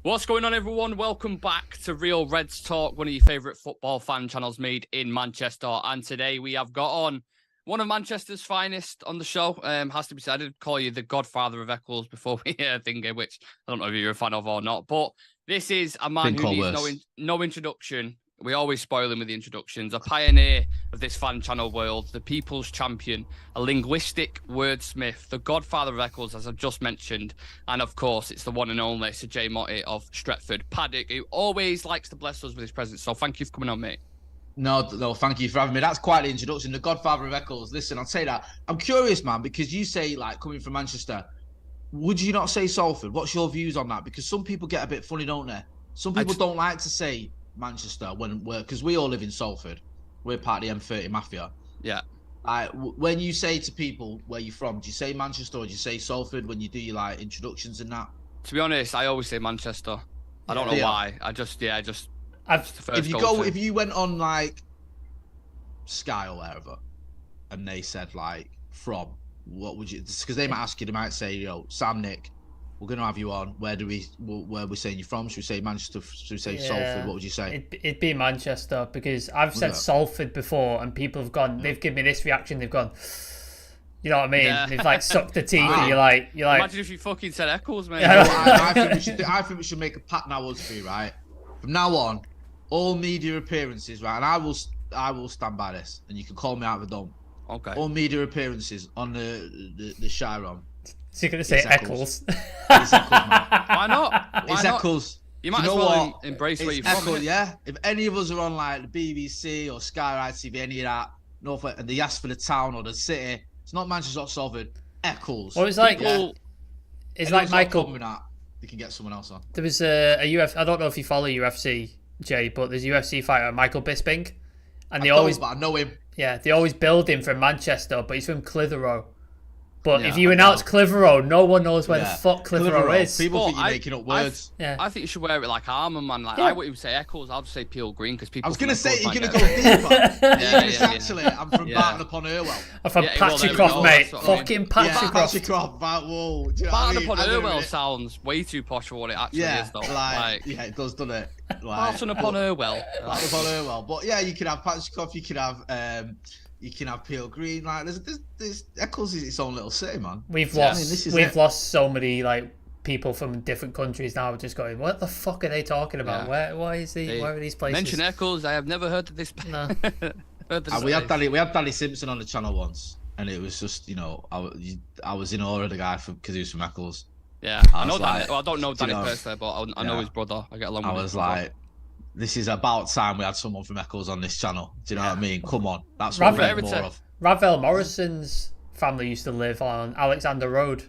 What's going on, everyone? Welcome back to Real Reds Talk, one of your favourite football fan channels made in Manchester. And today we have got on one of Manchester's finest on the show. Has to be said, I did call you the godfather of Eccles before we thingy, which I don't know if you're a fan of or not. But this is a man who needs no introduction. We always spoil him with the introductions. A pioneer of this fan channel world, the people's champion, a linguistic wordsmith, the godfather of Eccles, as I've just mentioned. And of course, it's the one and only Sir J. Motty of Stretford, Paddock, who always likes to bless us with his presence. So thank you for coming on, mate. No, thank you for having me. That's quite the introduction. The godfather of Eccles. Listen, I'll say that. I'm curious, man, because you say, like, coming from Manchester, would you not say Salford? What's your views on that? Because some people get a bit funny, don't they? Some people don't like to say Manchester because we all live in Salford. We're part of the M30 mafia. Yeah. When you say to people where you're from, do you say Manchester or do you say Salford when you do your like introductions and that? To be honest, I always say Manchester. I don't know why. If you went on like Sky or wherever, and they said like from, what would you? Because they might ask you, they might say, Sam, Nick, we're going to have you on. Where are we saying you're from? Should we say Manchester? Should we say Salford? What would you say? It'd be Manchester, because I've said Salford before and people have gone, they've given me this reaction, they've gone, you know what I mean? Yeah. They've like sucked the teeth and you're like. Imagine if you fucking said Eccles, mate. I think we should make a pact now, us three, right? From now on, all media appearances, right? And I will stand by this, and you can call me out of the dome. Okay. All media appearances on the Chiron. So you're going to say Eccles? It's Eccles, man. Why not? It's Eccles. You might as well embrace where you're from. Eccles, yeah. If any of us are on like the BBC or Sky TV, any of that, Northwest, and they ask for the town or the city, it's not Manchester or Salford. Eccles. Well, it's like it's like Michael. That, you can get someone else on. There was a UFC. I don't know if you follow UFC, Jay, but there's a UFC fighter, Michael Bisping, and I know him. Yeah, they always build him from Manchester, but he's from Clitheroe. But if you announce Clitheroe, no one knows where the fuck Clitheroe is. People think you're making up words. I think you should wear it like armour, man. Like I wouldn't even say Eccles, I'll just say Peel Green, because people. I was going to say you're going to go deeper. Actually, I'm from Barton upon Irwell. I'm from Patricroft, mate. Fucking Patricroft. Patricroft, whoa. Barton upon Irwell sounds way too posh for what it actually is, though. Yeah, it does, doesn't it? Barton upon Irwell. Barton upon Irwell. But yeah, you can have Patricroft, you can have Peel Green. Like there's Eccles is its own little city, man. We've lost so many like people from different countries now. Just going, what the fuck are they talking about? Where are these places? Mention Eccles. I have never heard of this. No. We had Danny Simpson on the channel once, and it was just I was in awe of the guy because he was from Eccles. Yeah, I know Danny. Well, I don't know Danny personally, but I know his brother. I get along with him. I was like, this is about time we had someone from Eccles on this channel. Do you know what I mean? Come on, that's what we need more of. Ravel Morrison's family used to live on Alexander Road,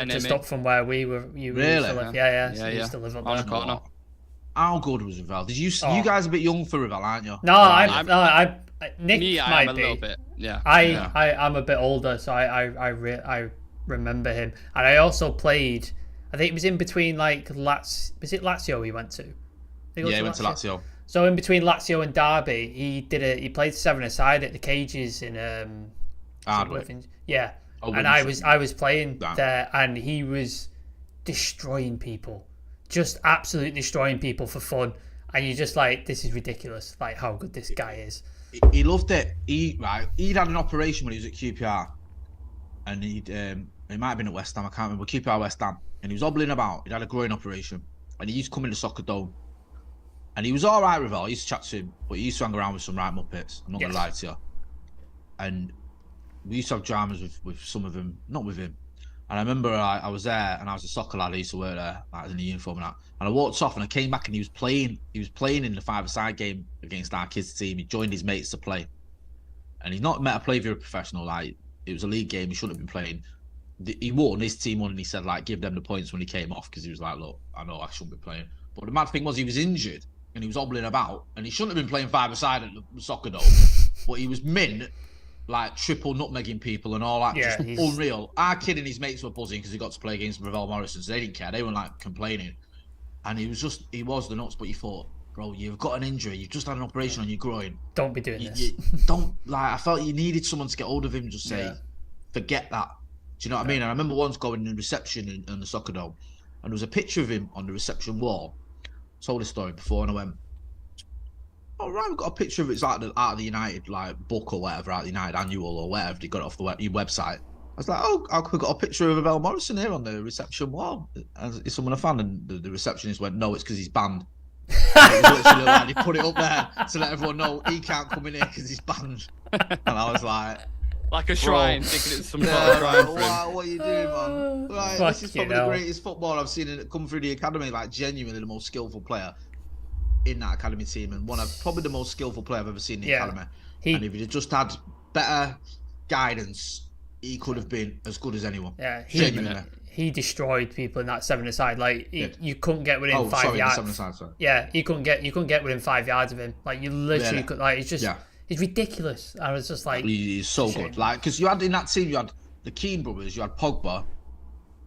just up from where we were. You used to live. Yeah. Used to live up there. Corner. How good was Ravel? Did you? You guys are a bit young for Ravel, aren't you? No, Nick might be. A little bit. Yeah. I'm a bit older, so I remember him, and I also played. I think it was in between like was it Lazio he went to? Yeah, he went to Lazio. So in between Lazio and Derby, he played 7-a-side at the Cages in Hardwick. Yeah, and I was playing there, and he was destroying people, just absolutely destroying people for fun, and you're just like, this is ridiculous, like how good this guy is. He loved it. He'd had an operation when he was at QPR, and he might have been at West Ham. I can't remember. QPR West Ham, and he was hobbling about. He'd had a groin operation, and he used to come in the soccer dome. And he was all right with all. I used to chat to him, but he used to hang around with some right muppets. I'm not going to lie to you. And we used to have dramas with some of them, not with him. And I remember I was there, and I was a soccer lad. I used to work there, like in the uniform and that. And I walked off, and I came back, and he was playing in the 5-a-side game against our kids' team. He joined his mates to play. And he's not meant to play if you're a professional. Like, it was a league game. He shouldn't have been playing. He won, his team won, and he said, like, give them the points when he came off, because he was like, look, I know I shouldn't be playing. But the mad thing was, he was injured. And he was hobbling about, and he shouldn't have been playing 5-a-side at the soccer dome, but he was like triple nutmegging people and all that, just unreal. Our kid and his mates were buzzing because he got to play against Ravel Morrison, so they didn't care. They were like complaining, and he was the nuts. But you thought, bro, you've got an injury, you've just had an operation on your groin. Don't be doing this. I felt you needed someone to get hold of him and just say, forget that. Do you know what I mean? And I remember once going in reception in the soccer dome, and there was a picture of him on the reception wall. Told the story before, and I went, "Oh right, we've got a picture of it. It's out of the United like book or whatever, out of the United annual or whatever. They got it off your website." I was like, "Oh, how come we got a picture of Ravel Morrison here on the reception wall? Is someone a fan?" And the receptionist went, "No, it's because he's banned." It was literally like they put it up there to let everyone know he can't come in here because he's banned. And I was like a shrine, thinking it's some sort of shrine for him. Wow, what are you doing, man? Like, this is probably the greatest football I've seen come through the academy. Like, genuinely the most skillful player in that academy team, and probably the most skillful player I've ever seen in the academy. And if he'd just had better guidance, he could have been as good as anyone. Yeah, he destroyed people in that 7-a-side. Like you couldn't get within 5 yards. 7-a-side, sorry. Yeah, you couldn't get within 5 yards of him. Like you literally could. Like it's just it's ridiculous. I was just like, he's so good. Like because you had in that team, you had the Keane brothers, you had Pogba,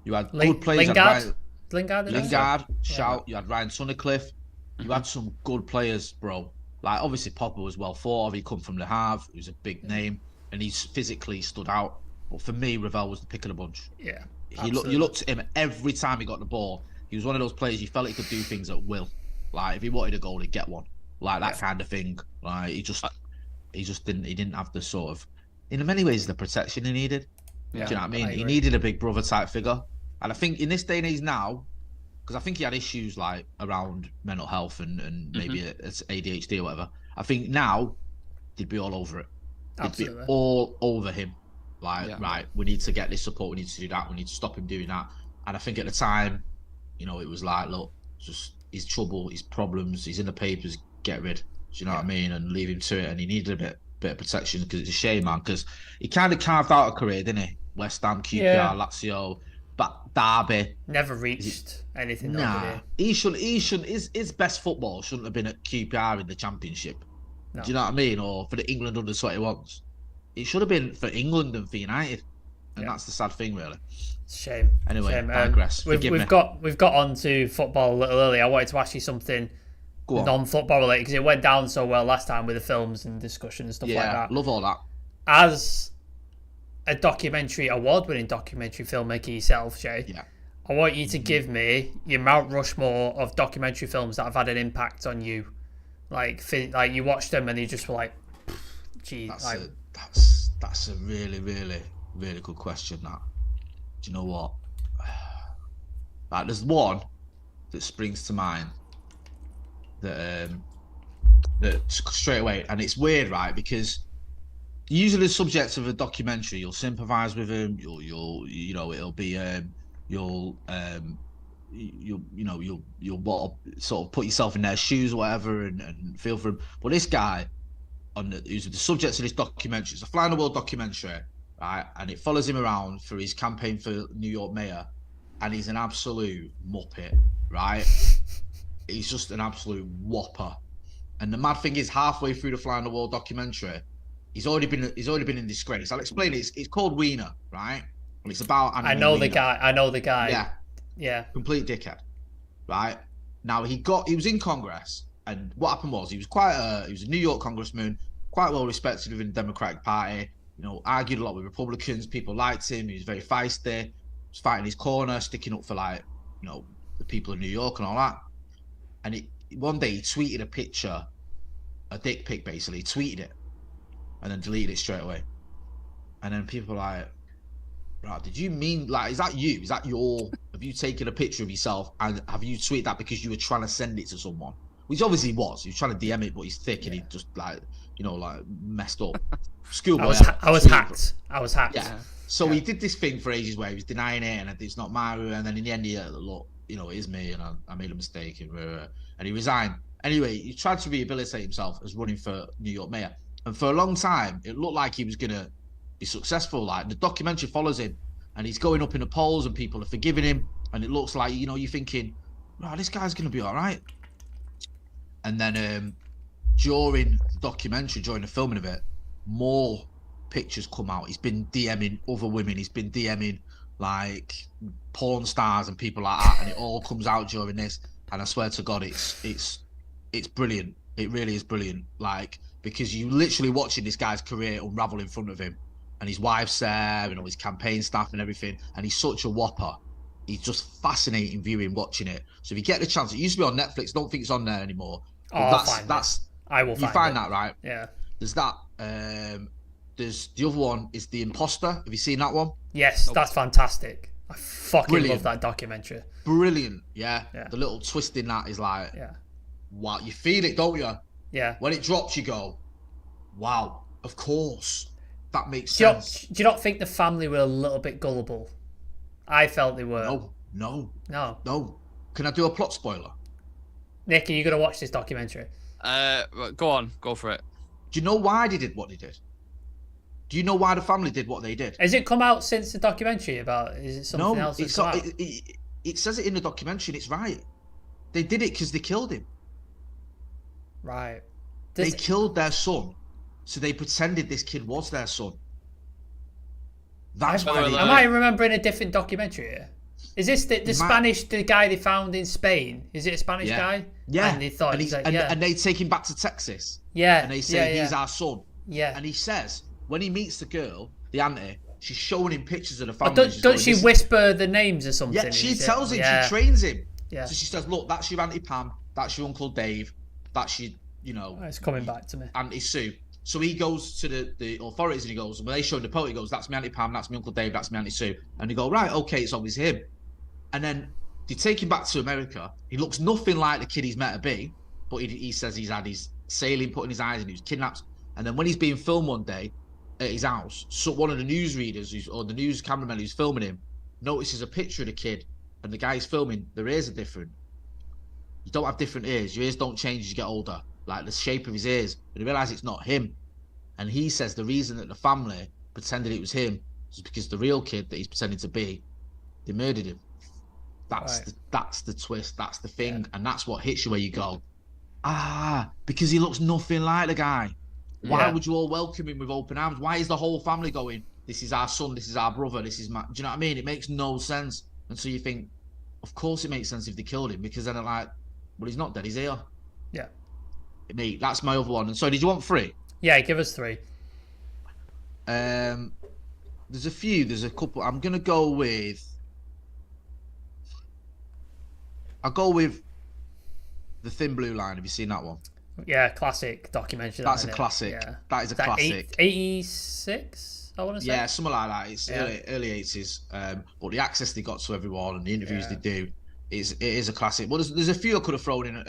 you had good players. Lingard, shout. You had Ryan Tunnicliffe. You had some good players, bro. Like obviously Pogba was well thought of. He come from Le Havre. He was a big name, and he's physically stood out. But for me, Ravel was the pick of the bunch. Yeah. You looked at him every time he got the ball. He was one of those players you felt he could do things at will. Like if he wanted a goal, he'd get one. Like that kind of thing. Like he didn't have the sort of, in many ways, the protection he needed. Yeah, do you know what I mean? He needed a big brother type figure. And I think in this day and age now, because I think he had issues like around mental health and maybe it's ADHD or whatever. I think now they'd be all over it. They'd be all over him. Like, right, we need to get this support, we need to do that, we need to stop him doing that. And I think at the time, you know, it was like, look, just his trouble, his problems, he's in the papers, get rid. Do you know what I mean? And leave him to it. And he needed a bit of protection because it's a shame, man, because he kind of carved out a career, didn't he? West Ham, QPR, Lazio, but Derby. Never reached anything. Nah, he should. His best football shouldn't have been at QPR in the Championship. No. Do you know what I mean? Or for the England under 21s. It should have been for England and for United, and that's the sad thing, really. Shame. Anyway, digress. We've got on to football a little early. I wanted to ask you something non-football related because it went down so well last time with the films and discussion and stuff like that. Love all that. As a award-winning documentary filmmaker yourself, Jay, I want you to give me your Mount Rushmore of documentary films that have had an impact on you. Like you watched them and you just were like, gee, that's a really, really, really good question. That, do you know what? Like, there's one that springs to mind that straight away, and it's weird, right? Because usually the subject of a documentary, you'll sympathise with him. You'll sort of put yourself in their shoes or whatever, and feel for him. But this guy, who's the subject of this documentary, it's a Fly on the Wall documentary, right? And it follows him around for his campaign for New York mayor, and he's an absolute muppet, right? He's just an absolute whopper. And the mad thing is, halfway through the Fly on the Wall documentary, he's already been in disgrace. I'll explain it. It's called Wiener, right? And it's about I know the guy. Yeah. Complete dickhead, right? Now he was in Congress. And what happened was he was a New York congressman, quite well respected within the Democratic Party. You know, argued a lot with Republicans. People liked him. He was very feisty. Was fighting his corner, sticking up for the people of New York and all that. And one day he tweeted a picture, a dick pic basically. He tweeted it, and then deleted it straight away. And then people were like, "Right, did you mean is that you? Is that have you taken a picture of yourself and have you tweeted that because you were trying to send it to someone?" Which obviously he was trying to DM it, but he's thick and he just messed up. Schoolboy. I was hacked. Yeah. So he did this thing for ages where he was denying it and it's not my room, and then in the end look, it is me and I made a mistake and he resigned. Anyway, he tried to rehabilitate himself as running for New York mayor, and for a long time it looked like he was gonna be successful. Like the documentary follows him and he's going up in the polls and people are forgiving him, and it looks like you're thinking, wow, this guy's gonna be all right. And then during the documentary, during the filming of it, more pictures come out. He's been DMing other women. He's been DMing like porn stars and people like that, and it all comes out during this. And I swear to God, it's brilliant. It really is brilliant. Like, because you literally watching this guy's career unravel in front of him, and his wife's there, and all his campaign staff and everything, and he's such a whopper. It's just fascinating viewing, watching it. So if you get the chance, it used to be on Netflix. Don't think it's on there anymore. I will find that, right? Yeah. There's that. There's the other one is The Imposter. Have you seen that one? Yes, that's fantastic. I fucking love that documentary. Brilliant. Yeah. The little twist in that is like, wow, you feel it, don't you? Yeah. When it drops, you go, wow, of course. That makes sense. Do you not think the family were a little bit gullible? I felt they were. No. Can I do a plot spoiler? Nick, are you going to watch this documentary? Go on. Go for it. Do you know why they did what they did? Do you know why the family did what they did? Has it come out since the documentary about? Is it something else that's come out? It says it in the documentary and it's right. They did it because they killed him. Right. They killed their son, so they pretended this kid was their son. That's why. Am I remembering a different documentary here? Is this the guy they found in Spain? Is it a Spanish guy? Yeah. And they thought and they take him back to Texas. Yeah. And they say he's our son. Yeah. And he says when he meets the girl, the auntie, she's showing him pictures of the family. Don't she whisper the names or something? Yeah, she tells him. She trains him. Yeah. So she says, "Look, that's your Auntie Pam. That's your Uncle Dave. That's your, it's coming back to me. Auntie Sue." So he goes to the authorities and he goes, when they show him the photo, he goes, "That's my Auntie Pam, that's my Uncle Dave, that's my Auntie Sue." And they go, "Right, okay, it's obviously him." And then they take him back to America. He looks nothing like the kid he's meant to be, but he says he's had his saline put in his eyes and he was kidnapped. And then when he's being filmed one day at his house, so one of the newsreaders or the news cameraman who's filming him notices a picture of the kid, and the guy's filming, their ears are different. You don't have different ears. Your ears don't change as you get older, like the shape of his ears. But they realise it's not him. And he says the reason that the family pretended it was him is because the real kid that he's pretending to be, they murdered him. That's the twist. That's the thing. Yeah. And that's what hits you where you go, because he looks nothing like the guy. Why would you all welcome him with open arms? Why is the whole family going, "This is our son, this is our brother, this is my..." Do you know what I mean? It makes no sense. And so you think, of course it makes sense if they killed him, because then they're like, well, he's not dead, he's here. Yeah. Me, that's my other one. And so did you want 3? Yeah, give us 3. There's a few, there's a couple. I'm going to go with... I'll go with The Thin Blue Line. Have you seen that one? Yeah, classic documentary. That's a classic. Yeah. That is a classic. 86, I want to say. Yeah, something like that. It's early 80s. But the access they got to everyone and the interviews they do, it is a classic. But there's a few I could have thrown in,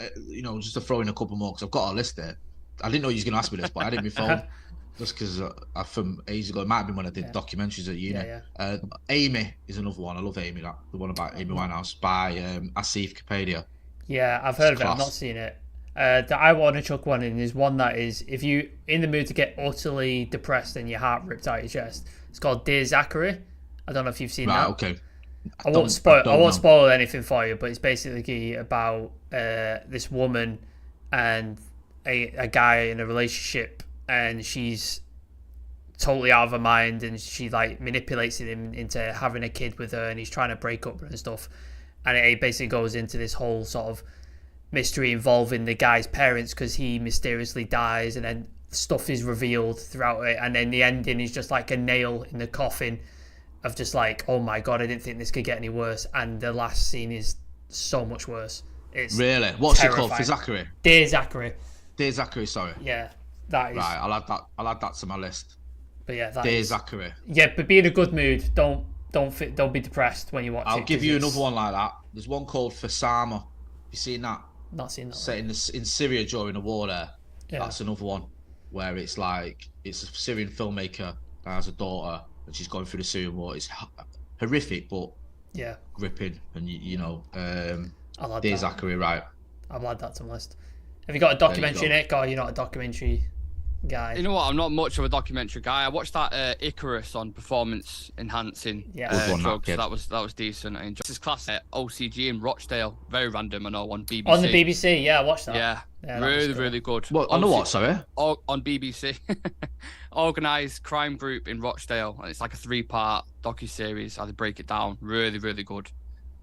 just to throw in a couple more, because I've got a list there. I didn't know you was going to ask me this, but I didn't my phone. Just because from ages ago, it might have been when I did documentaries at uni. Amy is another one. I love Amy. The one about Amy Winehouse by Asif Kapadia. Yeah, I've heard of it. I've not seen it. That I want to chuck one in is one that is, if you in the mood to get utterly depressed and your heart ripped out your chest, it's called Dear Zachary. I don't know if you've seen that. Okay. I won't spoil anything for you, but it's basically about this woman and a guy in a relationship, and she's totally out of her mind, and she like manipulates him into having a kid with her, and he's trying to break up and stuff, and it basically goes into this whole sort of mystery involving the guy's parents, because he mysteriously dies, and then stuff is revealed throughout it, and then the ending is just like a nail in the coffin of just like, oh my god, I didn't think this could get any worse, and the last scene is so much worse. It's really, what's terrifying. It called? For Zachary? Dear Zachary. Dear Zachary, sorry. Yeah, that is right. I'll add that to my list. But yeah, Dear Zachary. Yeah, but be in a good mood. Don't be depressed when you watch it. I'll give you another one like that. There's one called Fasama. Have you seen that? Not seen that. Set in Syria during the war there. Yeah. That's another one where it's like it's a Syrian filmmaker that has a daughter and she's going through the Syrian war. It's horrific, but gripping. And Dear Zachary, right? I'll add that to my list. Have you got a documentary, Nick, or you're not a documentary guy? You know what? I'm not much of a documentary guy. I watched that Icarus on performance enhancing drugs. That was decent. I enjoyed. This is class OCG in Rochdale. Very random, I know, on BBC. On the BBC, yeah, I watched that. Yeah really good. What, on the what, sorry? On BBC. Organised crime group in Rochdale, and it's like a 3-part docu-series. How they break it down. Really, really good.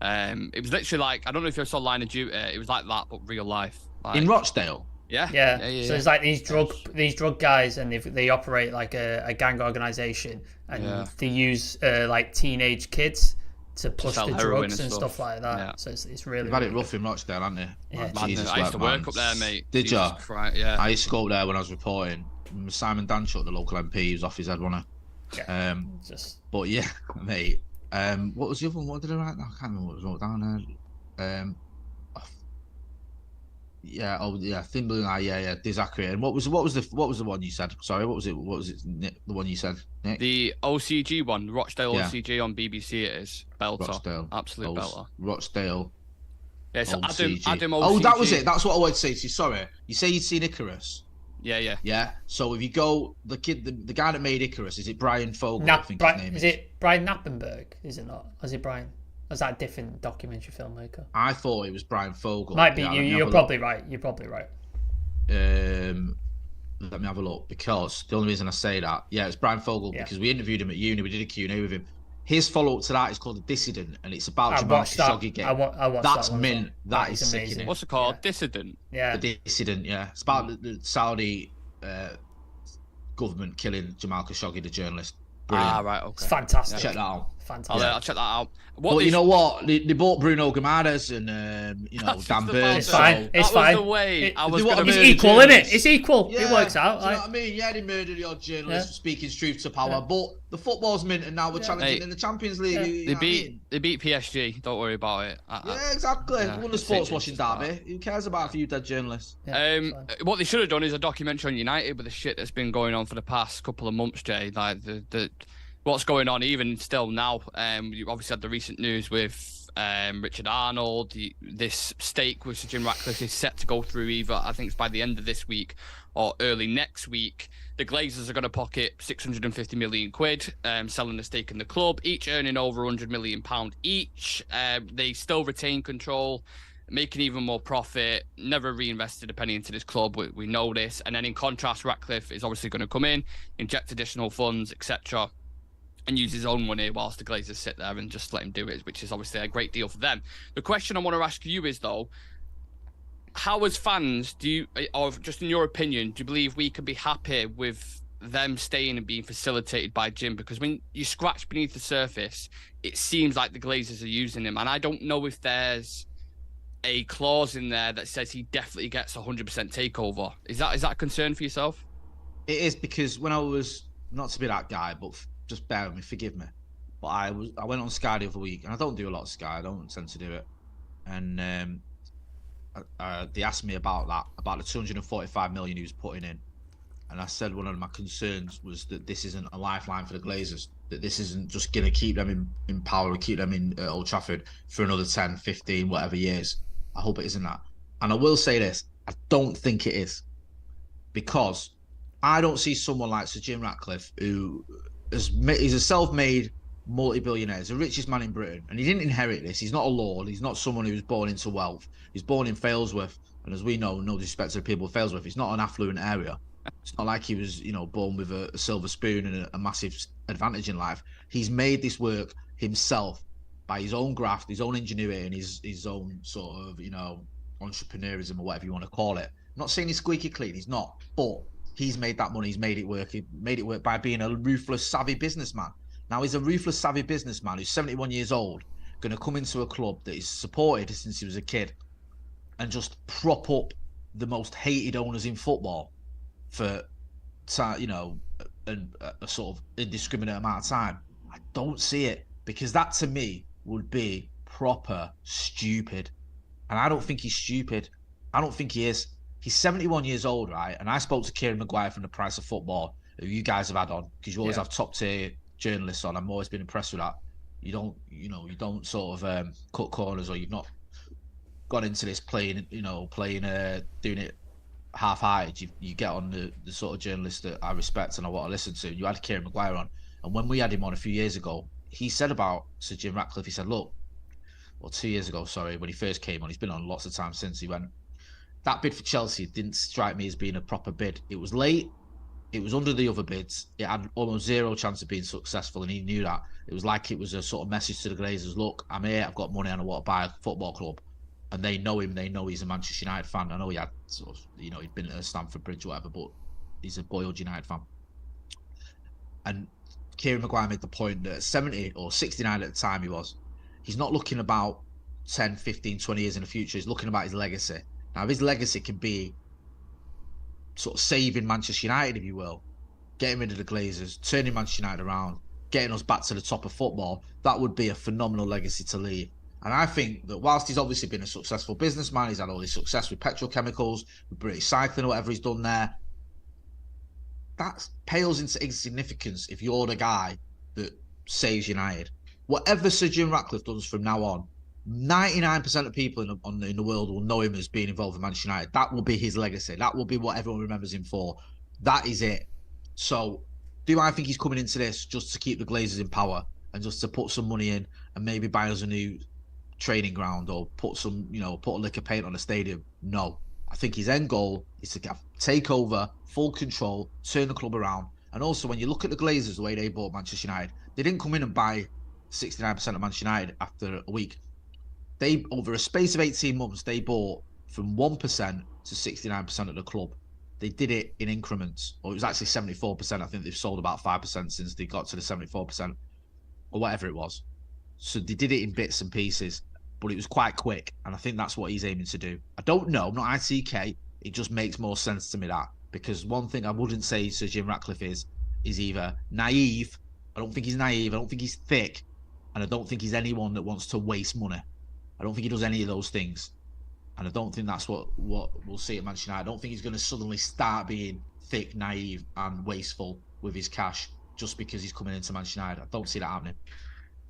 It was literally like, I don't know if you saw Line of Duty. It was like that, but real life. Like, in Rochdale? Yeah. So it's like these drug guys, and they operate like a gang organization, and they use like teenage kids to push the drugs and stuff like that. Yeah. So it's really. You've had it rough in Rochdale, haven't you? Yeah. Jesus, I used to work up there, mate. Did you? Yeah. I used to go up there when I was reporting. Simon Danchuk, the local MP, he was off his head, wasn't he? Yeah. But yeah, mate. What was the other one? What did I write down? I can't remember what was wrote down there. Yeah, Thin Blue Line, yeah, Dizakri. And what was the one you said? Sorry, what was it? Nick, the one you said, Nick? The OCG one, Rochdale OCG on BBC. It is belter, Rochdale, absolute belter. Rochdale. Yeah, so OCG. Adam OCG. Oh, that was it. That's what I wanted to say to you. Sorry, you say you'd seen Icarus. Yeah. So if you go, the guy that made Icarus, is it Brian Fogel? I think his name is. Is it Brian Knappenberg? Is it not? Is it Brian? Or is that a different documentary filmmaker? I thought it was Brian Fogel. Might be. You're probably right. You're probably right. Let me have a look, because the only reason I say that, it's Brian Fogel, because we interviewed him at uni. We did a Q&A with him. His follow-up to that is called The Dissident, and it's about Jamal Khashoggi game. I watched That's that mint. That is amazing. sickening. What's it called? Dissident? Yeah. The Dissident, yeah. It's about the Saudi government killing Jamal Khashoggi, the journalist. Brilliant. Right, okay. It's fantastic. Check that out. Fantastic. I'll check that out. You know what? They bought Bruno Guimaraes and Dan Burn. It's fine. It's fine. The way it's equal, isn't it? It's equal. It works out. Do you know what I mean? Yeah, they murdered the odd journalist for speaking truth to power, but the football's mint, and now we're challenging in the Champions League. They beat PSG. Don't worry about it. Exactly. Won the sports washing derby. Who cares about a few dead journalists? What they should have done is a documentary on United with the shit that's been going on for the past couple of months, Jay. Like the what's going on even still now. You obviously had the recent news with Richard Arnold. This stake with Sir Jim Ratcliffe is set to go through either, I think it's by the end of this week or early next week. The Glazers are going to pocket 650 million quid, selling a stake in the club, each earning over 100 million pound each. They still retain control, making even more profit, never reinvested a penny into this club. We know this. And then in contrast, Ratcliffe is obviously going to come in, inject additional funds, etc., and use his own money whilst the Glazers sit there and just let him do it, which is obviously a great deal for them. The question I want to ask you is, though, how as fans do you, or just in your opinion, do you believe we could be happy with them staying and being facilitated by Jim? Because when you scratch beneath the surface, it seems like the Glazers are using him, and I don't know if there's a clause in there that says he definitely gets 100% takeover. Is that a concern for yourself? It is, because when I was, not to be that guy, but just bear with me, forgive me, but I went on Sky the other week, and I don't do a lot of Sky, I don't tend to do it, and they asked me about the 245 million he was putting in, and I said one of my concerns was that this isn't a lifeline for the Glazers, that this isn't just going to keep them in power or keep them in Old Trafford for another 10, 15, whatever years. I hope it isn't that. And I will say this, I don't think it is, because I don't see someone like Sir Jim Ratcliffe, who he's a self-made multi-billionaire. He's the richest man in Britain, and he didn't inherit this. He's not a lord. He's not someone who was born into wealth. He's born in Failsworth, and as we know, no disrespect to the people of Failsworth, it's not an affluent area. It's not like he was, born with a silver spoon and a massive advantage in life. He's made this work himself by his own graft, his own ingenuity, and his own sort of, entrepreneurism or whatever you want to call it. I'm not saying he's squeaky clean. He's not, but he's made that money. He's made it work. He made it work by being a ruthless, savvy businessman. Now he's a ruthless, savvy businessman who's 71 years old, going to come into a club that he's supported since he was a kid and just prop up the most hated owners in football for, a sort of indiscriminate amount of time. I don't see it, because that to me would be proper stupid. And I don't think he's stupid. I don't think he is. He's 71 years old, right? And I spoke to Kieran Maguire from The Price of Football, who you guys have had on, because you always have top tier journalists on. I've always been impressed with that. You don't sort of cut corners, or you've not gone into this doing it half-hearted. You get on the sort of journalists that I respect and I want to listen to. You had Kieran Maguire on, and when we had him on a few years ago, he said about Sir Jim Ratcliffe, he said, look, 2 years ago, sorry, when he first came on, he's been on lots of times since, he went, that bid for Chelsea didn't strike me as being a proper bid. It was late. It was under the other bids. It had almost zero chance of being successful, and he knew that. It was like it was a sort of message to the Glazers, look, I'm here, I've got money, and I want to buy a football club. And they know him, they know he's a Manchester United fan. I know he had sort of, he'd been at Stamford Bridge or whatever, but he's a boiled United fan. And Kieran Maguire made the point that at 70 or 69 at the time he was, he's not looking about 10, 15, 20 years in the future. He's looking about his legacy. Now, if his legacy can be sort of saving Manchester United, if you will, getting rid of the Glazers, turning Manchester United around, getting us back to the top of football, that would be a phenomenal legacy to leave. And I think that whilst he's obviously been a successful businessman, he's had all his success with petrochemicals, with British Cycling, or whatever he's done there, that pales into insignificance if you're the guy that saves United. Whatever Sir Jim Ratcliffe does from now on, 99% of people in the world will know him as being involved with Manchester United. That will be his legacy. That will be what everyone remembers him for. That is it. So, do I think he's coming into this just to keep the Glazers in power and just to put some money in and maybe buy us a new training ground or put a lick of paint on a stadium? No. I think his end goal is to take over, full control, turn the club around. And also, when you look at the Glazers, the way they bought Manchester United, they didn't come in and buy 69% of Manchester United after a week. They, over a space of 18 months, they bought from 1% to 69% of the club. They did it in increments, or it was actually 74%. I think they've sold about 5% since they got to the 74%, or whatever it was. So they did it in bits and pieces, but it was quite quick, and I think that's what he's aiming to do. I don't know, I'm not ITK, it just makes more sense to me that, because one thing I wouldn't say Sir Jim Ratcliffe is either naive, I don't think he's naive, I don't think he's thick, and I don't think he's anyone that wants to waste money. I don't think he does any of those things. And I don't think that's what we'll see at Manchester United. I don't think he's going to suddenly start being thick, naive, and wasteful with his cash just because he's coming into Manchester United. I don't see that happening.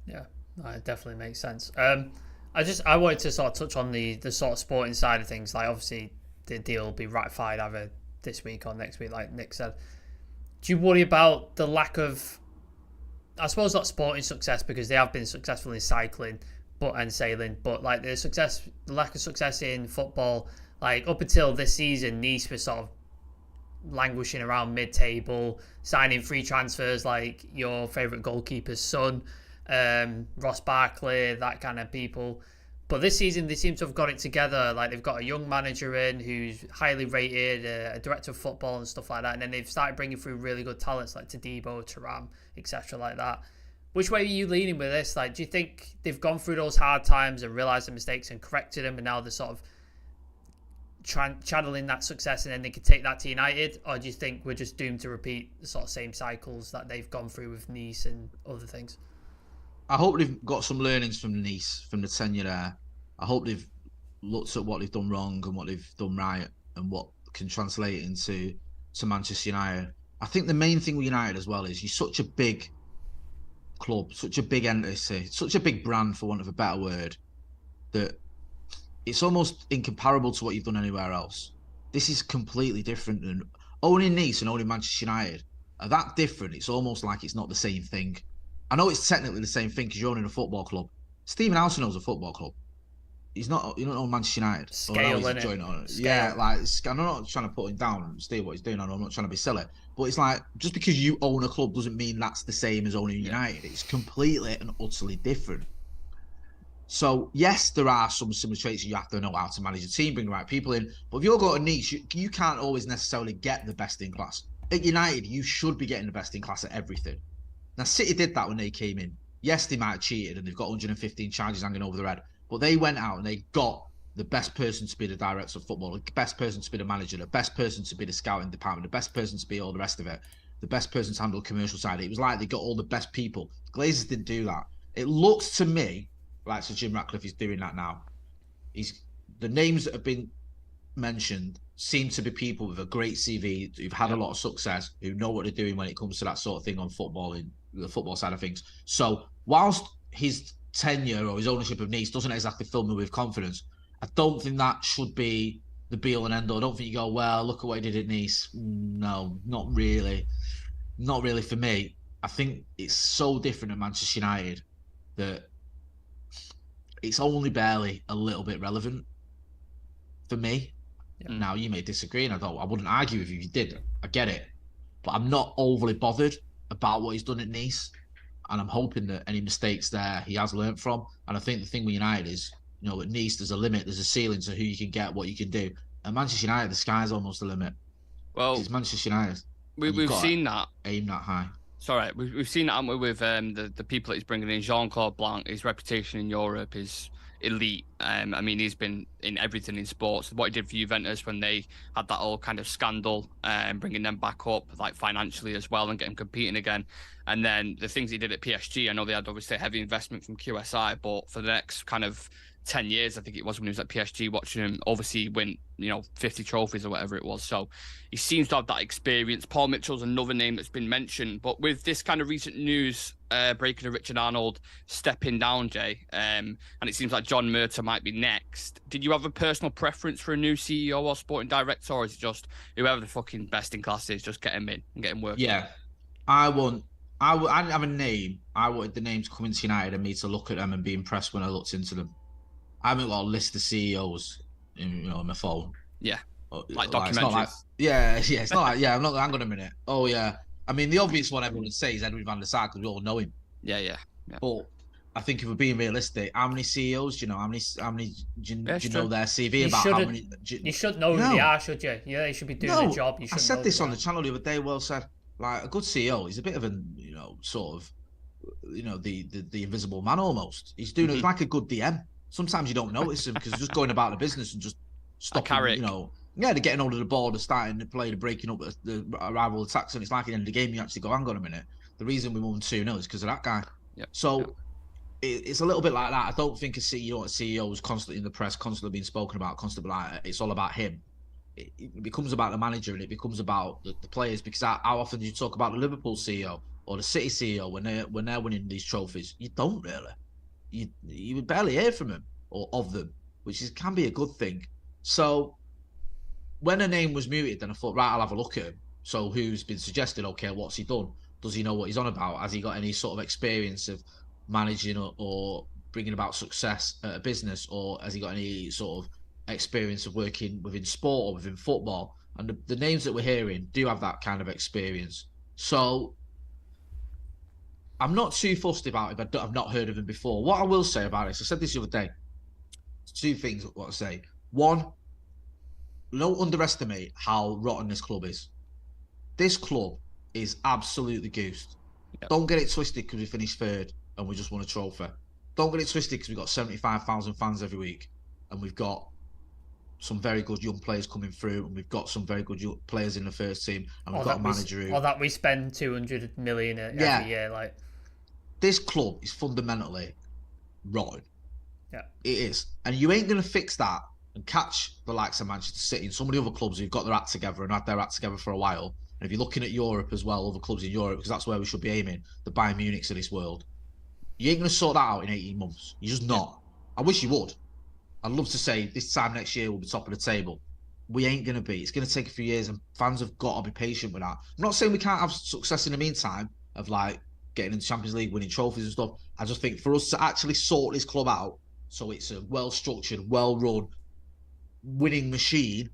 Yeah, it definitely makes sense. I wanted to sort of touch on the sort of sporting side of things. Like, obviously, the deal will be ratified either this week or next week, like Nick said. Do you worry about the lack of, I suppose, not sporting success, because they have been successful in cycling and sailing, but like the lack of success in football, like up until this season, Nice was sort of languishing around mid-table, signing free transfers like your favourite goalkeeper's son, Ross Barkley, that kind of people. But this season, they seem to have got it together. Like, they've got a young manager in who's highly rated, a director of football and stuff like that, and then they've started bringing through really good talents like Todibo, Thuram, etc. like that. Which way are you leaning with this? Like, do you think they've gone through those hard times and realised the mistakes and corrected them, and now they're sort of channeling that success and then they could take that to United? Or do you think we're just doomed to repeat the sort of same cycles that they've gone through with Nice and other things? I hope they've got some learnings from Nice, from the tenure there. I hope they've looked at what they've done wrong and what they've done right and what can translate into Manchester United. I think the main thing with United as well is you're such a big club, such a big entity, such a big brand, for want of a better word, that it's almost incomparable to what you've done anywhere else. This is completely different, and owning Nice and owning Manchester United are that different. It's almost like it's not the same thing. I know it's technically the same thing because you're owning a football club. Stephen Housen owns a football club. You don't own Manchester United. Scale, innit? Yeah, like, I'm not trying to put him down, Steve, what he's doing. I'm not trying to be silly. But it's like, just because you own a club doesn't mean that's the same as owning United. It's completely and utterly different. So, yes, there are some similar traits. You have to know how to manage a team, bring the right people in. But if you're going to Nice, you can't always necessarily get the best in class. At United, you should be getting the best in class at everything. Now, City did that when they came in. Yes, they might have cheated and they've got 115 charges hanging over their head. But they went out and they got the best person to be the director of football, the best person to be the manager, the best person to be the scouting department, the best person to be all the rest of it, the best person to handle the commercial side. It was like they got all the best people. Glazers didn't do that. It looks to me like Sir Jim Ratcliffe is doing that now. The names that have been mentioned seem to be people with a great CV, who've had a lot of success, who know what they're doing when it comes to that sort of thing on football, in the football side of things. So whilst his tenure or his ownership of Nice doesn't exactly fill me with confidence, I don't think that should be the be-all and end-all. I don't think you go, well, look at what he did at Nice. No, not really. Not really for me. I think it's so different at Manchester United that it's only barely a little bit relevant for me. Yeah. Now, you may disagree, and I wouldn't argue with you if you did. I get it. But I'm not overly bothered about what he's done at Nice. And I'm hoping that any mistakes there he has learned from. And I think the thing with United is, at Nice, there's a limit, there's a ceiling to who you can get, what you can do. At Manchester United, the sky's almost the limit. Well, it's Manchester United. We've seen that. Aim that high. Sorry, we've seen that, haven't we, with the people that he's bringing in. Jean-Claude Blanc, his reputation in Europe is elite. I mean, he's been in everything in sports. What he did for Juventus when they had that whole kind of scandal, bringing them back up, like financially as well, and getting competing again. And then the things he did at PSG, I know they had obviously a heavy investment from QSI, but for the next kind of 10 years, I think it was, when he was at PSG, watching him obviously win, 50 trophies or whatever it was. So he seems to have that experience. Paul Mitchell's another name that's been mentioned, but with this kind of recent news breaking of Richard Arnold stepping down, Jay, and it seems like John Murtaugh might be next. Did you have a personal preference for a new CEO or sporting director, or is it just whoever the fucking best in class is, just get him in and get him working? Yeah, I didn't have a name. I wanted the name to come into United and me to look at them and be impressed when I looked into them. I haven't got a list of CEOs, on my phone. Yeah, like documentaries. It's not like, I'm not. Hang on a minute. Oh yeah, I mean the obvious one everyone would say is Edwin van der Sar because we all know him. Yeah. But I think if we're being realistic, how many CEOs do you know? How many do you know their CV about? How many? You should know who they are, should you? Yeah, they should be doing the job. I said this on the channel the other day. Well said. Like a good CEO, he's a bit of a sort of the invisible man almost. He's doing it's like a good DM. Sometimes you don't notice him because he's just going about the business and just stopping, they're getting hold of the ball, they're starting to play, they're breaking up the rival attacks, and it's like at the end of the game, you actually go, hang on a minute, the reason we won 2-0 is because of that guy. It's a little bit like that. I don't think a CEO is constantly in the press, constantly being spoken about, constantly like, it's all about him. It becomes about the manager and it becomes about the players, because how often do you talk about the Liverpool CEO or the City CEO when they're winning these trophies? You don't really. You would barely hear from them or of them, which can be a good thing. So when a name was muted, then I thought, right, I'll have a look at him. So who's been suggested? Okay, what's he done? Does he know what he's on about? Has he got any sort of experience of managing or bringing about success at a business? Or has he got any sort of experience of working within sport or within football? And the names that we're hearing do have that kind of experience. So I'm not too fussed about it. I've not heard of him before. What I will say about this, I said this the other day. Two things I want to say. One, don't underestimate how rotten this club is. This club is absolutely goosed. Yep. Don't get it twisted because we finished third and we just won a trophy. Don't get it twisted because we've got 75,000 fans every week and we've got some very good young players coming through, and we've got some very good young players in the first team, and we've got a manager who... Or that we spend 200 million every year. Like, this club is fundamentally rotten. Yeah, it is, and you ain't gonna fix that and catch the likes of Manchester City and some of the other clubs who've got their act together and had their act together for a while. And if you're looking at Europe as well, other clubs in Europe, because that's where we should be aiming, the Bayern Munichs of this world, you ain't gonna sort that out in 18 months. You're just not. I wish you would. I'd love to say this time next year we'll be top of the table. We ain't going to be. It's going to take a few years, and fans have got to be patient with that. I'm not saying we can't have success in the meantime of like getting in the Champions League, winning trophies and stuff. I just think for us to actually sort this club out so it's a well-structured, well-run, winning machine,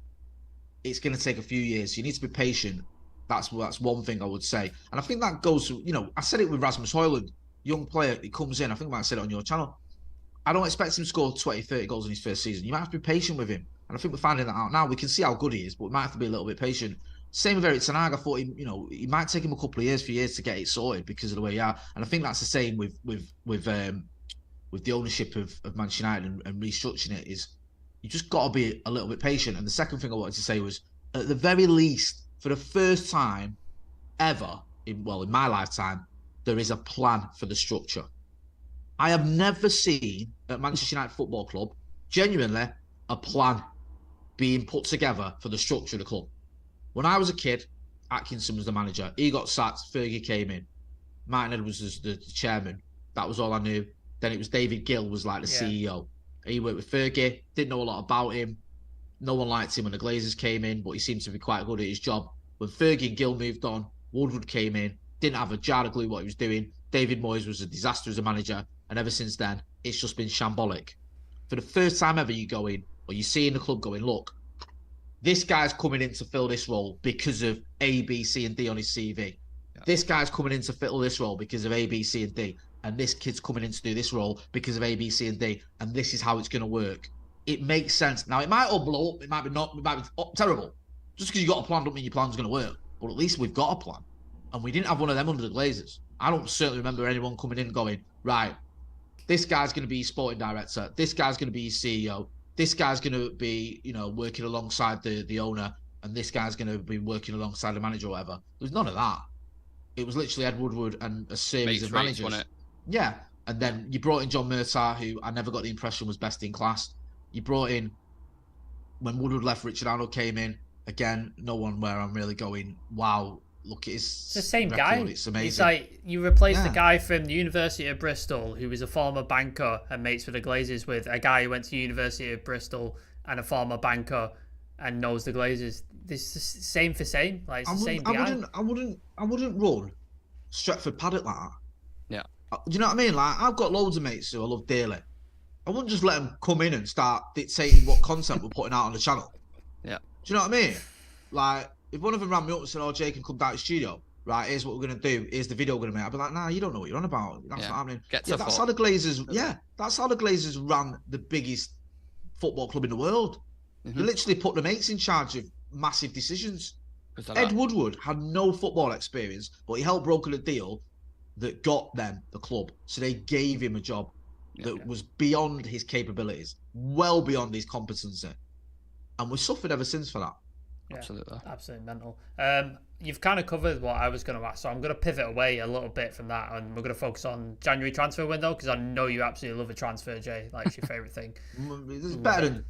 it's going to take a few years. So you need to be patient. That's one thing I would say. And I think that goes to, I said it with Rasmus Højlund, young player, he comes in, I think I might have said it on your channel. I don't expect him to score 20, 30 goals in his first season. You might have to be patient with him. And I think we're finding that out now. We can see how good he is, but we might have to be a little bit patient. Same with Erik ten Hag. I thought he might take him a couple of years to get it sorted because of the way he are. And I think that's the same with the ownership of Manchester United and restructuring it, is you just got to be a little bit patient. And the second thing I wanted to say was, at the very least, for the first time ever, in my lifetime, there is a plan for the structure. I have never seen at Manchester United Football Club, genuinely, a plan being put together for the structure of the club. When I was a kid, Atkinson was the manager. He got sacked. Fergie came in. Martin Edwards was the chairman. That was all I knew. Then it was David Gill was like the CEO. He worked with Fergie. Didn't know a lot about him. No one liked him when the Glazers came in, but he seemed to be quite good at his job. When Fergie and Gill moved on, Woodward came in. Didn't have a jar of clue what he was doing. David Moyes was a disaster as a manager. And ever since then, it's just been shambolic. For the first time ever, you go in, or you see in the club going, look, this guy's coming in to fill this role because of A, B, C, and D on his CV. Yeah. This guy's coming in to fill this role because of A, B, C, and D. And this kid's coming in to do this role because of A, B, C, and D. And this is how it's going to work. It makes sense. Now, it might all blow up. It might be terrible. Just because you got a plan doesn't mean your plan's going to work. But at least we've got a plan. And we didn't have one of them under the Glazers. I don't certainly remember anyone coming in going, right, this guy's going to be sporting director. This guy's going to be CEO. This guy's going to be, working alongside the owner. And this guy's going to be working alongside the manager or whatever. There was none of that. It was literally Ed Woodward and a series of managers. Wasn't it? Yeah. And then you brought in John Murtagh, who I never got the impression was best in class. You brought in, when Woodward left, Richard Arnold came in. Again, no one where I'm really going, wow, look at his It's the same record. guy. It's amazing. It's like you replaced the guy from the University of Bristol, who was a former banker and mates with the Glazers, with a guy who went to the University of Bristol and a former banker and knows the Glazers. This is same for same. Like it's the same guy. I wouldn't run Stretford Paddock like that. Yeah. Do you know what I mean? Like, I've got loads of mates who I love dearly. I wouldn't just let them come in and start dictating what content we're putting out on the channel. Yeah. Do you know what I mean? Like, if one of them ran me up and said, "Oh, Jay can come down to the studio. Right, here's what we're gonna do. Here's the video we're gonna make." I'd be like, "Nah, you don't know what you're on about. That's not happening." That's how the Glazers. Yeah, that's how the Glazers ran the biggest football club in the world. They literally put the mates in charge of massive decisions. Ed Woodward had no football experience, but he helped broker a deal that got them the club. So they gave him a job that was beyond his capabilities, well beyond his competency. And we've suffered ever since for that. Yeah, absolutely mental. You've kind of covered what I was going to ask, so I'm going to pivot away a little bit from that, and we're going to focus on January transfer window, because I know you absolutely love a transfer, Jay. Like, it's your favourite thing. It's better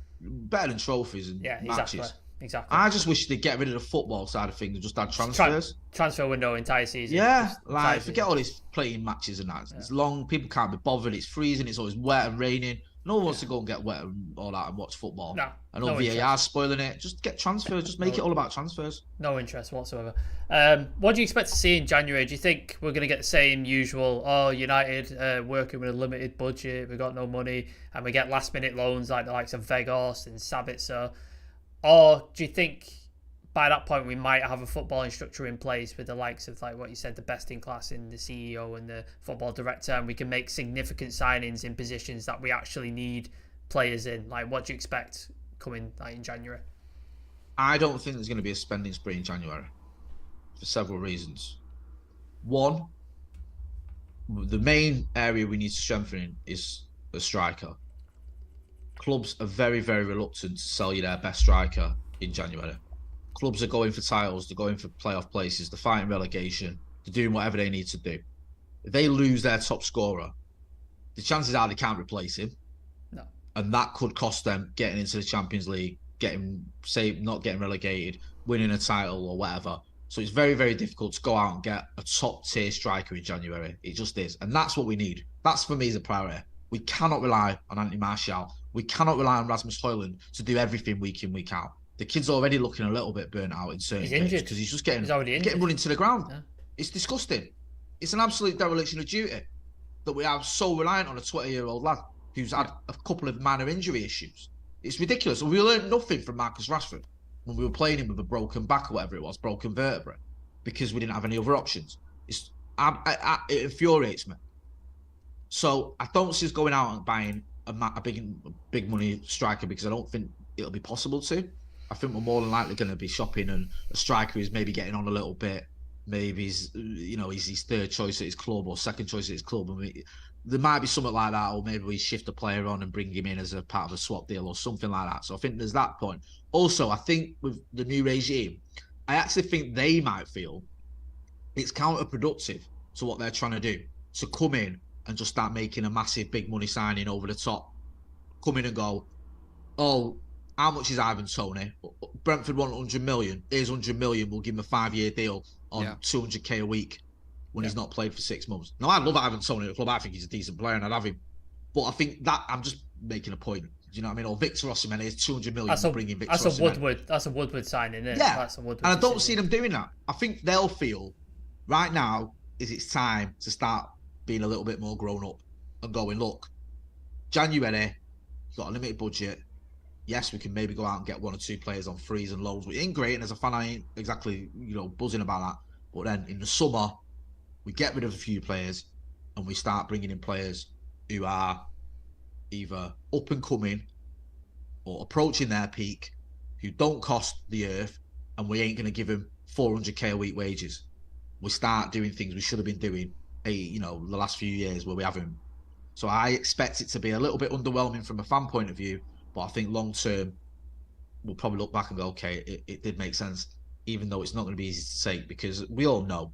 than trophies and matches. Exactly. I just wish they'd get rid of the football side of things and just add transfers. Transfer window entire season. Yeah, like forget all these playing matches and that. It's long. People can't be bothered. It's freezing. It's always wet and raining. No one wants to go and get wet and all that and watch football. No, I know VAR's spoiling it. Just get transfers. Just make it all about transfers. No interest whatsoever. What do you expect to see in January? Do you think we're going to get the same usual, United working with a limited budget, we've got no money, and we get last minute loans like the likes of Vegas and Sabitzer? Or do you think by that point we might have a footballing structure in place with the likes of, like what you said, the best in class in the CEO and the football director, and we can make significant signings in positions that we actually need players in? Like, what do you expect coming in January? I don't think there's going to be a spending spree in January for several reasons. One, the main area we need to strengthen is the striker. Clubs are very, very reluctant to sell you their best striker in January. Clubs are going for titles, they're going for playoff places, they're fighting relegation, they're doing whatever they need to do. If they lose their top scorer, the chances are they can't replace him. No. And that could cost them getting into the Champions League, not getting relegated, winning a title or whatever. So it's very, very difficult to go out and get a top tier striker in January. It just is. And that's what we need. That's, for me, is a priority. We cannot rely on Anthony Martial. We cannot rely on Rasmus Højlund to do everything week in, week out. The kid's already looking a little bit burnt out in certain games because he's just getting run into the ground. Yeah. It's disgusting. It's an absolute dereliction of duty that we are so reliant on a 20-year-old lad who's had a couple of minor injury issues. It's ridiculous. We learned nothing from Marcus Rashford when we were playing him with a broken back or whatever it was, broken vertebrae, because we didn't have any other options. It infuriates me. So I don't see us going out and buying a big money striker, because I don't think it'll be possible to. I think we're more than likely going to be shopping and a striker who's maybe getting on a little bit. Maybe he's his third choice at his club or second choice at his club. There might be something like that, or maybe we shift a player on and bring him in as a part of a swap deal or something like that. So I think there's that point. Also, I think with the new regime, I actually think they might feel it's counterproductive to what they're trying to do, to come in and just start making a massive big money signing over the top. Come in and go, oh, how much is Ivan Toney? Brentford want 100 million. Here's 100 million. We'll give him a 5-year deal on 200k a week when he's not played for 6 months. Now, I love Ivan Toney at the club. I think he's a decent player and I'd have him. But I think that I'm just making a point. Do you know what I mean? Or Victor Osimhen is 200 million. Bringing Victor Osimhen. That's a Woodward signing, isn't it? Yeah. That's a Woodward and I don't see them doing that. I think they'll feel right now is it's time to start being a little bit more grown up and going, look, January, you've got a limited budget. Yes, we can maybe go out and get 1 or 2 players on frees and loans, which ain't great. And as a fan, I ain't exactly, buzzing about that. But then in the summer, we get rid of a few players and we start bringing in players who are either up and coming or approaching their peak, who don't cost the earth, and we ain't going to give them 400k a week wages. we start doing things we should have been doing, the last few years where we haven't. So I expect it to be a little bit underwhelming from a fan point of view, but I think long term, we'll probably look back and go, okay, it did make sense, even though it's not going to be easy to say, because we all know,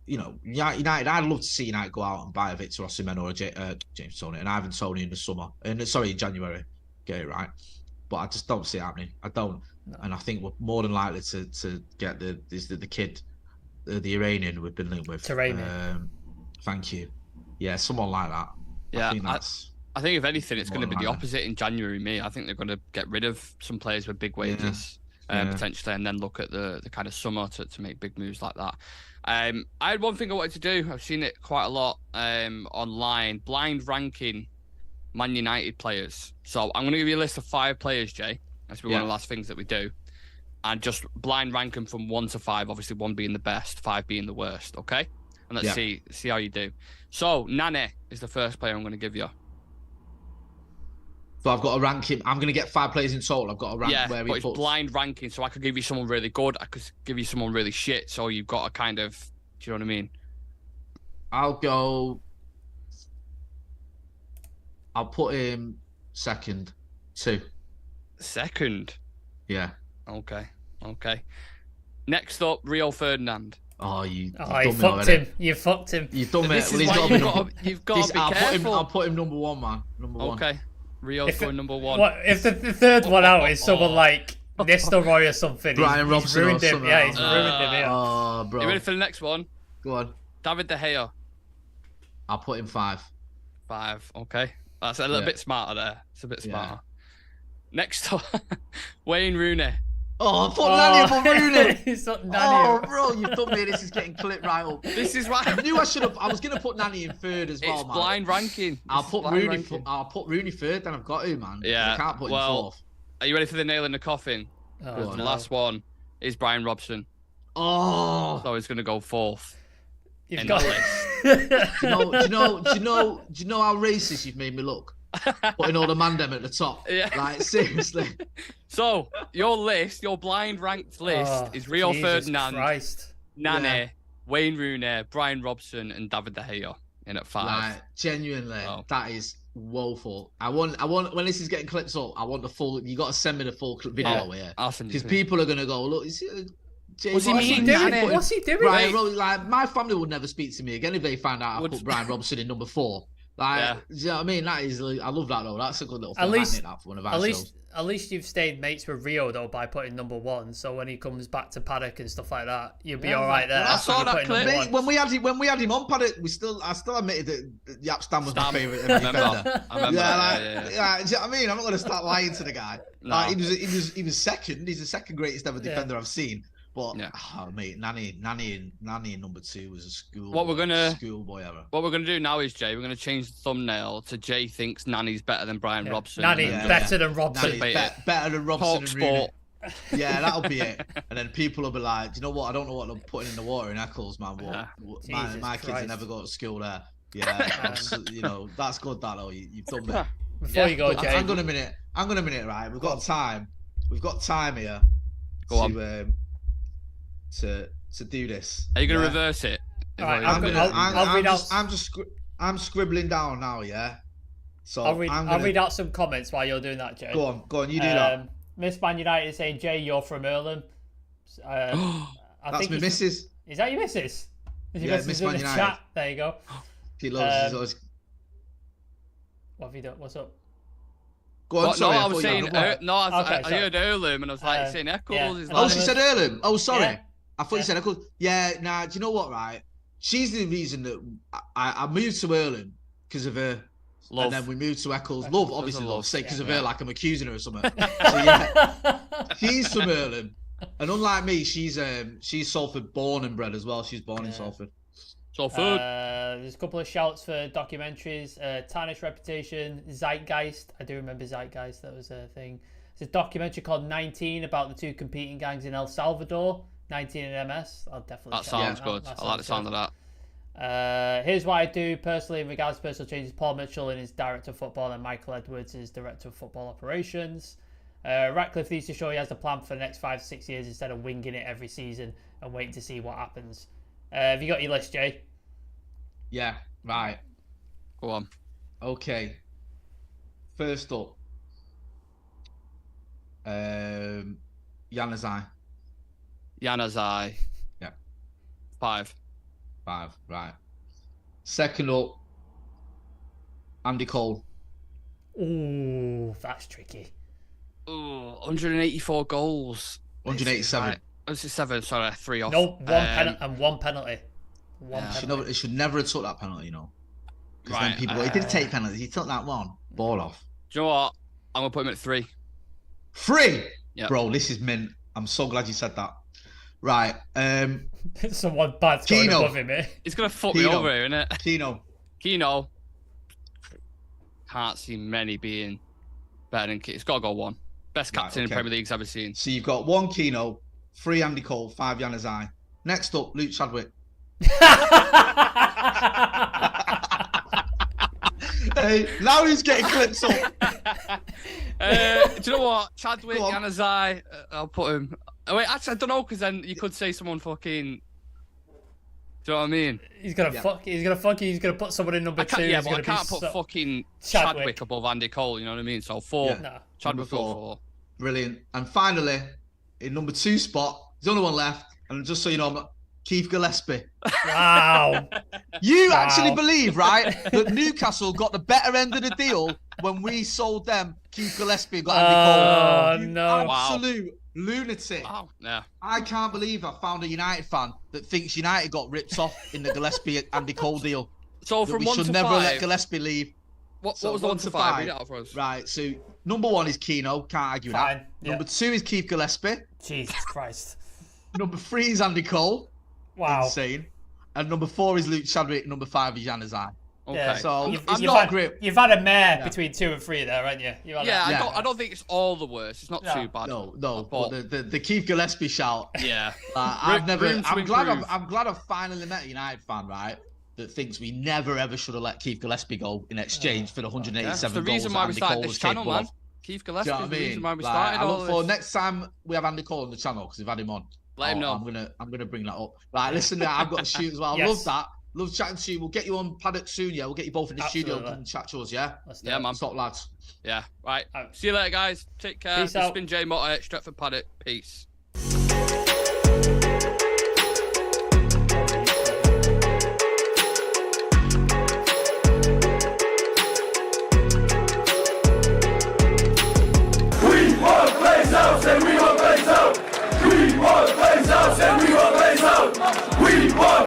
United, I'd love to see United go out and buy a Victor Osimhen or a James Toney and Ivan Toney in the summer, in January, get it right. But I just don't see it happening. I don't. No. And I think we're more than likely to get the kid, the Iranian we've been linked with. Thank you. Yeah, someone like that. Yeah, I think if anything, it's going to be the opposite in January, mate. I think they're going to get rid of some players with big wages, potentially, and then look at the kind of summer to make big moves like that. I had one thing I wanted to do. I've seen it quite a lot online. Blind ranking Man United players. So I'm going to give you a list of 5 players, Jay. That's one of the last things that we do. And just blind rank them from 1 to 5. Obviously, 1 being the best, 5 being the worst. Okay? And let's see how you do. So Nane is the first player I'm going to give you. So I've got to rank him. I'm going to get 5 players in total. I've got to rank where he puts. It's blind ranking. So I could give you someone really good. I could give you someone really shit. So you've got to kind of, do you know what I mean? I'll put him second. 2. Second? Yeah. Okay. Next up, Rio Ferdinand. Oh, you fucked him. You fucked him. You've done it. You've got to be careful. I'll put him number 1, man. Number 1. Okay. Rio's going number 1. If the third one out is someone like Nistelrooy or something, Brian Robson ruined him. Yeah, he's ruined him here. Oh, bro. You ready for the next one? Go on. David De Gea. I'll put him 5. 5. Okay. That's a little bit smarter there. It's a bit smarter. Next up, Wayne Rooney. Oh, I put Nani above Rooney. Oh, bro, you've done me. This is getting clipped right up. This is right. I knew I should have. I was going to put Nani in 3rd as well, it's man. Blind ranking. I'll put Rooney 3rd, then I've got to, man. Yeah. I can't put him 4th. Are you ready for the nail in the coffin? The last one is Brian Robson. Oh. So he's going to go 4th. You've got do you know how racist you've made me look? Putting all the Mandem at the top. Yeah. Like, seriously. So, your blind ranked list is Rio Ferdinand, Nane, Wayne Rooney, Brian Robson, and David De Gea in at 5. Like, genuinely, that is woeful. I want when this is getting clipped up, I want the full. You got to send me the full clip video here, because people are gonna go, look, is it, What's he doing? What's he doing? Brian, like, my family would never speak to me again if they found out I put Brian Robson in number 4. Like, do you know what I mean? That is, I love that though. That's a good little thing. At least you've stayed mates with Rio though by putting number 1. So when he comes back to Paddock and stuff like that, you'll be all right there. I saw that clip. When we had him on Paddock, I still admitted that Yap Stam was my favourite defender. I remember. Yeah, do you know what I mean? I'm not going to start lying to the guy. No. Like, he was second. He's the second greatest ever defender I've seen. But mate, Nani in number 2 was a schoolboy ever. What we're gonna do now is, Jay, we're gonna change the thumbnail to Jay thinks Nani's better than Brian Robson. Nani better than Robson. Better than Robson and Rooney. Sport. Yeah, that'll be it. And then people will be like, do you know what? I don't know what they're putting in the water in Eccles, man. My kids never go to school there. Yeah, that's good. That though, you've done it. Before you go, Jay, hang on a minute. Right, we've got time. We've got time here. Go on. To do this. Are you gonna reverse it? Right, I'm scribbling down now. Yeah. So I'll read out some comments while you're doing that, Jay. Go on. You do that. Miss Man United is saying, Jay, you're from Earlham. That's my missus. Is that your missus? Is your missus in the chat? There you go. He loves. What have you done? What's up? Go on, sorry. I was saying, I heard Earlham and I was like, saying Eccles. Oh, she said Earlham. Oh, sorry. Yeah. I thought you said Eccles. Yeah, nah, do you know what, right? She's the reason that I moved to Earlham because of her. Love. And then we moved to Eccles. Love, obviously love. Say because of her, like I'm accusing her or something. So yeah, she's from Earlham. And unlike me, she's Salford born and bred as well. She's born in Salford. Salford. There's a couple of shouts for documentaries. Tarnished Reputation, Zeitgeist. I do remember Zeitgeist. That was a thing. There's a documentary called 19 about the 2 competing gangs in El Salvador. 19 and MS. I'll definitely. That sounds good. I like the sound of that. Here's what I do personally in regards to personal changes. Paul Mitchell is Director of Football and Michael Edwards is Director of Football Operations. Ratcliffe needs to show he has a plan for the next 5 to 6 years instead of winging it every season and waiting to see what happens. Have you got your list, Jay? Yeah, right. Go on. Okay. First up, Januzaj. Januzaj. Yeah. 5. 5, right. Second up, Andy Cole. Ooh, that's tricky. Ooh, 184 goals. 187. This is 7, sorry, 3 off. No, one penalty. He should never have took that penalty, you know. Because Right, then people go, he didn't take penalties, he took that one. Ball off. Do you know what? I'm going to put him at 3. 3? Yep. Bro, this is mint. I'm so glad you said that. Right. Someone bad's going above him, eh? He's going to fuck me over here, innit? Keno. Can't see many being better than Keno. It's got to go 1. Best captain in Premier League's ever seen. So you've got 1 Keno, 3 Andy Cole, 5 Januzaj. Next up, Luke Chadwick. Hey, now he's getting clips up. Do you know what? Chadwick, Januzaj, I'll put him. Oh, wait, actually, I don't know, because then you could say someone fucking. Do you know what I mean? He's gonna put someone in number 2. Yeah, but I can't put fucking Chadwick above Andy Cole. You know what I mean? So 4. Yeah. No. Chadwick 4. Brilliant. And finally, in number 2 spot, there's only one left. And just so you know, Keith Gillespie. Wow. You actually believe, right, that Newcastle got the better end of the deal when we sold them Keith Gillespie and got Andy Cole? No. Absolute lunatic. Wow. Yeah. I can't believe I found a United fan that thinks United got ripped off in the Gillespie Andy Cole deal. So from 1 to 5. We should never let Gillespie leave. What was the 1 to 5? Read it out for us. Right, so number 1 is Keno, can't argue that. Yeah. Number 2 is Keith Gillespie. Jesus Christ. Number 3 is Andy Cole. Wow. Insane. And number 4 is Luke Chadwick. Number 5 is Januzaj. Okay. Yeah. So you've had a mare between 2 and 3 there, haven't you? I don't think it's all the worst. It's not too bad. No. But the Keith Gillespie shout. Yeah. I'm glad I've finally met a United fan, right? That thinks we never ever should have let Keith Gillespie go in exchange for the 187 goals. The reason why we started this channel, man. Keith Gillespie is the reason why we started all this. Next time we have Andy Cole on the channel because we've had him on. Let him know. I'm gonna bring that up. Right, listen, I've got to shoot as well. I love that. Love chatting to you. We'll get you on Paddock soon, yeah. We'll get you both in the studio and chat to us, yeah. Yeah, man. Top lads. Yeah. Right. See you later, guys. Take care. This has been Jay Motty, Stretford Paddock. Peace.